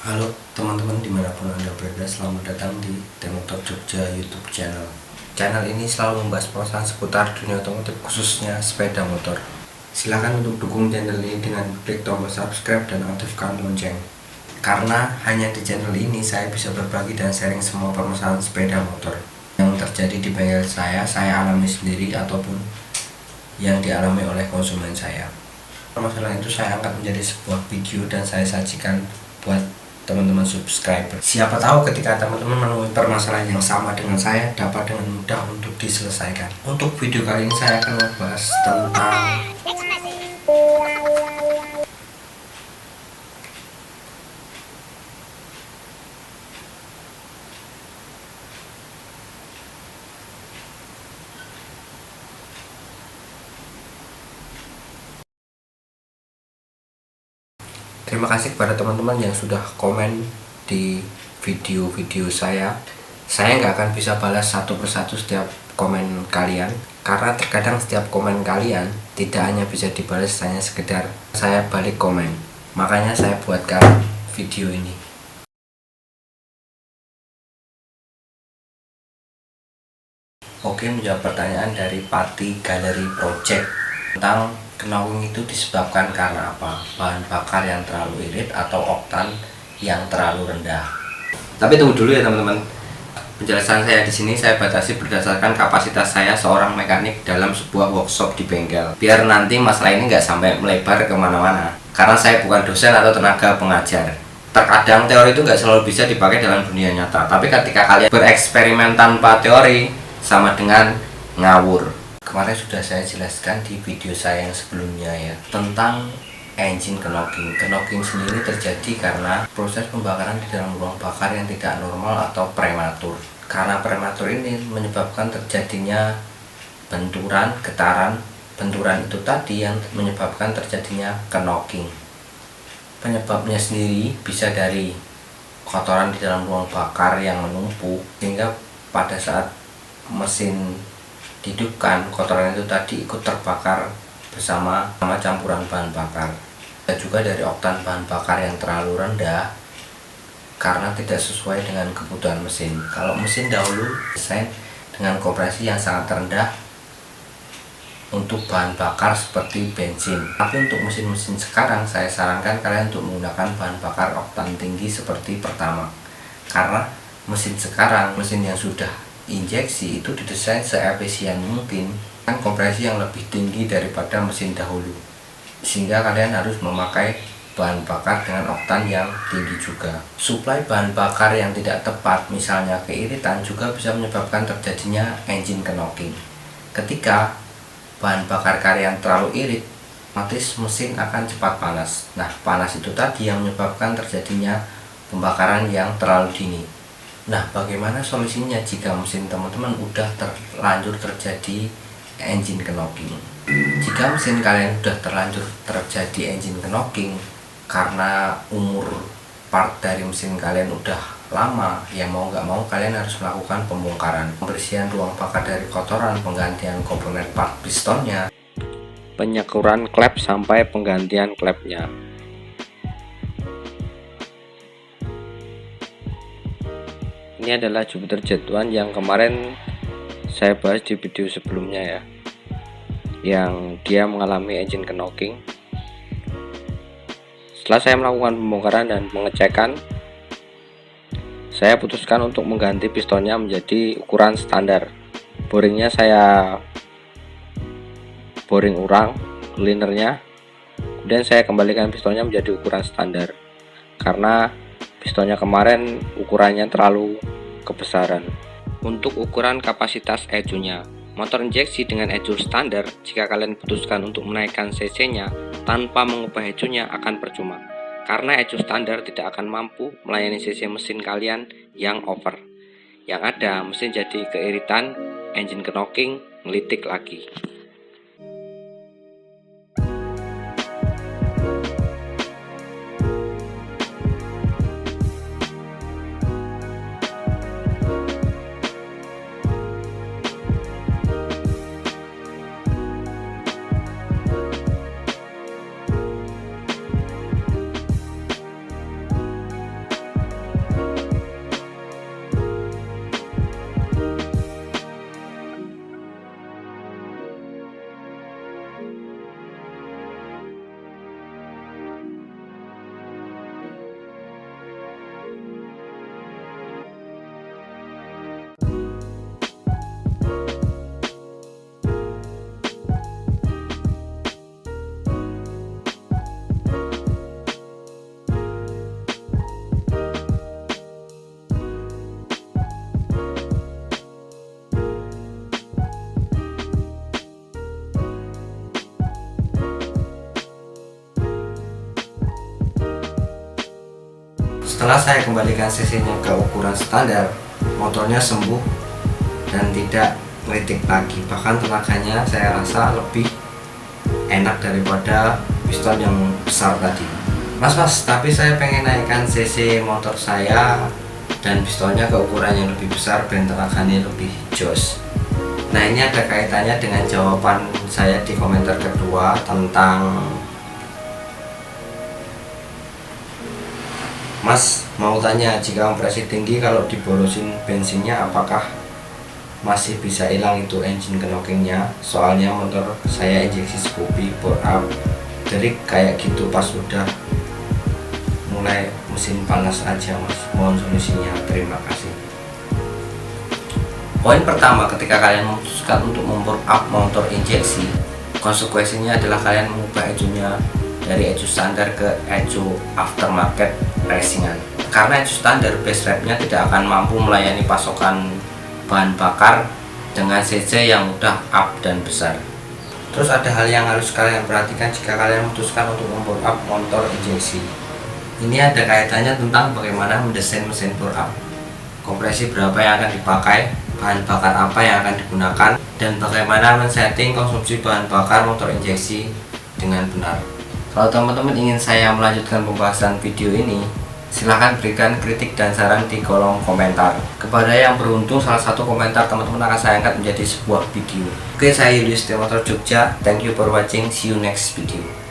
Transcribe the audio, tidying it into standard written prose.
Halo teman-teman dimanapun Anda berada, selamat datang di Motor Jogja YouTube channel. Channel ini selalu membahas pembahasan seputar dunia otomotif, khususnya sepeda motor. Silahkan untuk dukung channel ini dengan klik tombol subscribe dan aktifkan lonceng. Karena hanya di channel ini saya bisa berbagi dan sharing semua permasalahan sepeda motor yang terjadi di bengkel saya alami sendiri ataupun yang dialami oleh konsumen saya. Permasalahan itu saya angkat menjadi sebuah video dan saya sajikan buat teman-teman subscriber. Siapa tahu ketika teman-teman menemui permasalahan yang sama dengan saya dapat dengan mudah untuk diselesaikan. Untuk video kali ini saya akan membahas tentang terima kasih kepada teman-teman yang sudah komen di video-video saya. Saya nggak akan bisa balas satu persatu setiap komen kalian, karena terkadang setiap komen kalian tidak hanya bisa dibalas hanya sekedar saya balik komen. Makanya saya buatkan video ini. Oke, menjawab pertanyaan dari Pati Galeri Project tentang knocking itu disebabkan karena apa? Bahan bakar yang terlalu irit atau oktan yang terlalu rendah. Tapi tunggu dulu ya teman-teman. Penjelasan saya di sini saya batasi berdasarkan kapasitas saya seorang mekanik dalam sebuah workshop di bengkel. Biar nanti masalah ini nggak sampai melebar kemana-mana. Karena saya bukan dosen atau tenaga pengajar. Terkadang teori itu nggak selalu bisa dipakai dalam dunia nyata. Tapi ketika kalian bereksperimen tanpa teori, sama dengan ngawur. Kemarin sudah saya jelaskan di video saya yang sebelumnya ya, tentang engine knocking. Knocking sendiri terjadi karena proses pembakaran di dalam ruang bakar yang tidak normal atau prematur. Karena prematur ini menyebabkan terjadinya benturan, getaran. Benturan itu tadi yang menyebabkan terjadinya knocking. Penyebabnya sendiri bisa dari kotoran di dalam ruang bakar yang menumpuk, sehingga pada saat mesin dihidupkan, kotoran itu tadi ikut terbakar bersama campuran bahan bakar. Dan juga dari oktan bahan bakar yang terlalu rendah karena tidak sesuai dengan kebutuhan mesin. Kalau mesin dahulu desain dengan kompresi yang sangat rendah untuk bahan bakar seperti bensin. Tapi untuk mesin-mesin sekarang saya sarankan kalian untuk menggunakan bahan bakar oktan tinggi seperti pertama. Karena mesin sekarang, mesin yang sudah injeksi itu didesain seefisien mungkin dengan kompresi yang lebih tinggi daripada mesin dahulu, sehingga kalian harus memakai bahan bakar dengan oktan yang tinggi juga. Suplai bahan bakar yang tidak tepat, misalnya keiritan, juga bisa menyebabkan terjadinya engine knocking. Ketika bahan bakar kalian terlalu irit, otomatis mesin akan cepat panas. Nah, panas itu tadi yang menyebabkan terjadinya pembakaran yang terlalu dini. Nah, bagaimana solusinya jika mesin teman-teman udah terlanjur terjadi engine knocking? Jika mesin kalian udah terlanjur terjadi engine knocking karena umur part dari mesin kalian udah lama, ya mau nggak mau kalian harus melakukan pembongkaran, pembersihan ruang bakar dari kotoran, penggantian komponen part pistonnya, penyekuran klep sampai penggantian klepnya. Ini adalah Jupiter Jet1 yang kemarin saya bahas di video sebelumnya ya, yang dia mengalami engine knocking. Setelah saya melakukan pembongkaran dan pengecekan, saya putuskan untuk mengganti pistonnya menjadi ukuran standar. Boringnya saya boring ulang linernya, kemudian saya kembalikan pistonnya menjadi ukuran standar karena pistonnya kemarin ukurannya terlalu kebesaran. Untuk ukuran kapasitas ecunya, motor injeksi dengan ecu standar, jika kalian putuskan untuk menaikkan cc-nya tanpa mengubah ecunya akan percuma, karena ecu standar tidak akan mampu melayani cc mesin kalian yang over. Yang ada mesin jadi keiritan, engine knocking, ngelitik lagi. Setelah saya kembalikan cc-nya ke ukuran standar, motornya sembuh dan tidak ngeritik lagi. Bahkan tenaganya saya rasa lebih enak daripada piston yang besar tadi. Mas, tapi saya pengen naikkan cc motor saya dan pistonnya ke ukuran yang lebih besar dan tenaganya lebih jos. Nah, ini ada kaitannya dengan jawaban saya di komentar kedua tentang Mas mau tanya, jika kompresi tinggi kalau diborosin bensinnya apakah masih bisa hilang itu engine knockingnya? Soalnya motor saya injeksi Scoopy bore up, jadi kayak gitu pas udah mulai mesin panas aja Mas. Mohon solusinya, terima kasih. Poin pertama, ketika kalian memutuskan untuk membore up motor injeksi, konsekuensinya adalah kalian mengubah ecunya dari ecu standar ke ecu aftermarket racingan. Karena ecu standar base rapnya tidak akan mampu melayani pasokan bahan bakar dengan cc yang udah up dan besar. Terus ada hal yang harus kalian perhatikan jika kalian memutuskan untuk membore up motor injeksi. Ini ada kaitannya tentang bagaimana mendesain mesin bore up, kompresi berapa yang akan dipakai, bahan bakar apa yang akan digunakan, dan bagaimana men-setting konsumsi bahan bakar motor injeksi dengan benar. Kalau teman-teman ingin saya melanjutkan pembahasan video ini, silahkan berikan kritik dan saran di kolom komentar. Kepada yang beruntung salah satu komentar teman-teman akan saya angkat menjadi sebuah video. Oke, saya Julius Motor Jogja. Thank you for watching. See you next video.